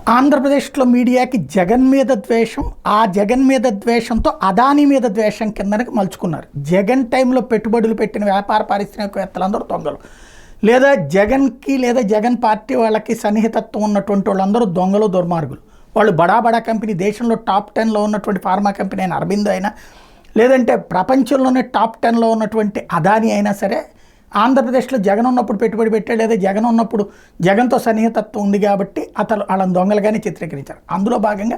ఆంధ్రప్రదేశ్లో మీడియాకి జగన్ మీద ద్వేషం, ఆ జగన్ మీద ద్వేషంతో అదానీ మీద ద్వేషం కిందకి మలుచుకున్నారు. జగన్ టైంలో పెట్టుబడులు పెట్టిన వ్యాపార పారిశ్రామికవేత్తలందరూ దొంగలు, లేదా జగన్కి లేదా జగన్ పార్టీ వాళ్ళకి సన్నిహితత్వం ఉన్నటువంటి వాళ్ళందరూ దొంగలు, దుర్మార్గులు. వాళ్ళు బడా బడా కంపెనీ, దేశంలో టాప్ 10లో ఉన్నటువంటి ఫార్మా కంపెనీ అయిన అరబిందో అయినా, లేదంటే ప్రపంచంలోనే టాప్ 10లో ఉన్నటువంటి అదానీ అయినా సరే, ఆంధ్రప్రదేశ్లో జగన్ ఉన్నప్పుడు పెట్టుబడి పెట్టాడు, లేదా జగన్ ఉన్నప్పుడు జగన్తో సన్నిహితత్వం ఉంది కాబట్టి అతను వాళ్ళని దొంగలుగానే చిత్రీకరించారు. అందులో భాగంగా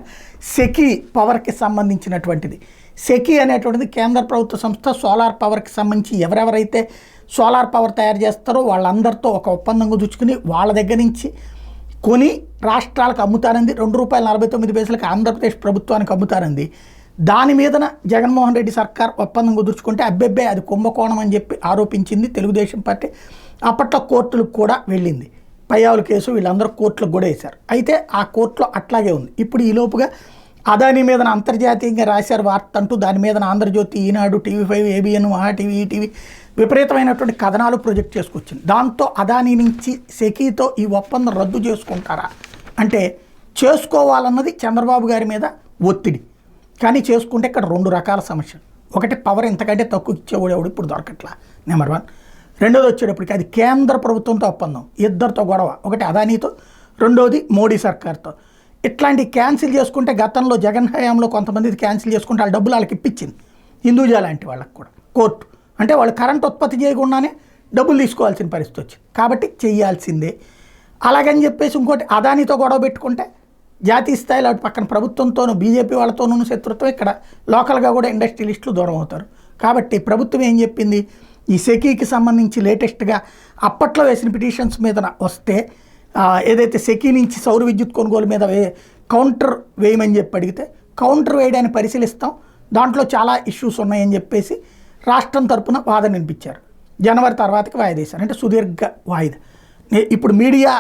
సెకీ పవర్కి సంబంధించినటువంటిది. సెకీ అనేటువంటిది కేంద్ర ప్రభుత్వ సంస్థ. సోలార్ పవర్కి సంబంధించి ఎవరెవరైతే సోలార్ పవర్ తయారు చేస్తారో వాళ్ళందరితో ఒక ఒప్పందం కుదుర్చుకుని వాళ్ళ దగ్గర నుంచి కొని రాష్ట్రాలకు అమ్ముతారంది. ₹2.49 ఆంధ్రప్రదేశ్ ప్రభుత్వానికి అమ్ముతారంది. దాని మీదన జగన్మోహన్ రెడ్డి సర్కార్ ఒప్పందం కుదుర్చుకుంటే అబ్బెబ్బే అది కుంభకోణం అని చెప్పి ఆరోపించింది తెలుగుదేశం పార్టీ. అప్పట్లో కోర్టులకు కూడా వెళ్ళింది. పయ్యావుల కేసు వీళ్ళందరూ కోర్టులకు కూడా వేశారు. అయితే ఆ కోర్టులో అట్లాగే ఉంది. ఇప్పుడు ఈ లోపుగా అదానీ మీదన అంతర్జాతీయంగా రాశారు వార్త అంటూ, దాని మీదన ఆంధ్రజ్యోతి, ఈనాడు, TV5, ABN, మహాటీవీ, ఈటీవీ విపరీతమైనటువంటి కథనాలు ప్రొజెక్ట్ చేసుకొచ్చింది. దాంతో అదానీ నుంచి సెకీతో ఈ ఒప్పందం రద్దు చేసుకుంటారా అంటే, చేసుకోవాలన్నది చంద్రబాబు గారి మీద ఒత్తిడి. కానీ చేసుకుంటే ఇక్కడ 2 రకాల సమస్యలు. ఒకటి, పవర్ ఇంతకంటే తక్కువ ఇచ్చేవాడు ఇప్పుడు దొరకట్లా, నెంబర్ 1. రెండోది వచ్చేటప్పటికి అది కేంద్ర ప్రభుత్వంతో ఒప్పందం, ఇద్దరితో గొడవ. ఒకటి అదానీతో, రెండోది మోడీ సర్కార్తో. ఇట్లాంటి క్యాన్సిల్ చేసుకుంటే గతంలో జగన్ హయాంలో కొంతమంది క్యాన్సిల్ చేసుకుంటే వాళ్ళ డబ్బులు వాళ్ళకి ఇప్పించింది. హిందూజా లాంటి వాళ్ళకి కూడా కోర్టు. అంటే వాళ్ళు కరెంట్ ఉత్పత్తి చేయకుండానే డబ్బులు తీసుకోవాల్సిన పరిస్థితి వచ్చింది. కాబట్టి చెయ్యాల్సిందే. అలాగని చెప్పేసి ఇంకోటి, అదానీతో గొడవ పెట్టుకుంటే జాతీయ స్థాయిలో అటు పక్కన ప్రభుత్వంతోనూ బీజేపీ వాళ్ళతోనూ శత్రుత్వం, ఇక్కడ లోకల్గా కూడా ఇండస్ట్రియలిస్టులు దూరం అవుతారు. కాబట్టి ప్రభుత్వం ఏం చెప్పింది, ఈ సెకీకి సంబంధించి లేటెస్ట్గా అప్పట్లో వేసిన పిటిషన్స్ మీద వస్తే ఏదైతే సెకీ నుంచి సౌర విద్యుత్ కొనుగోలు మీద కౌంటర్ వేయమని చెప్పి అడిగితే, కౌంటర్ వేయడాన్ని పరిశీలిస్తాం, దాంట్లో చాలా ఇష్యూస్ ఉన్నాయని చెప్పేసి రాష్ట్రం తరపున వాదన వినిపించారు. జనవరి తర్వాతకి వాయిదేశారు. అంటే సుదీర్ఘ వాయిదా. ఇప్పుడు మీడియా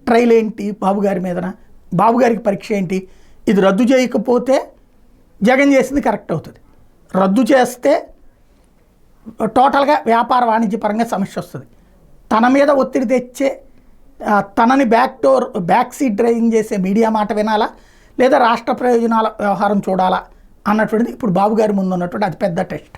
ట్రైల్ ఏంటి బాబు గారి మీదన, బాబు గారికి పరీక్ష ఏంటి, ఇది రద్దు చేయకపోతే జగన్ చేసింది కరెక్ట్ అవుతుంది, రద్దు చేస్తే టోటల్గా వ్యాపార వాణిజ్య పరంగా సమస్య వస్తుంది, తన మీద ఒత్తిడి తెచ్చే తనని బ్యాక్ సీట్ డ్రైవింగ్ చేసే మీడియా మాట వినాలా, లేదా రాష్ట్ర ప్రయోజనాల వ్యవహారం చూడాలా అన్నటువంటిది ఇప్పుడు బాబు గారి ముందు ఉన్నటువంటి అతిపెద్ద టెస్ట్.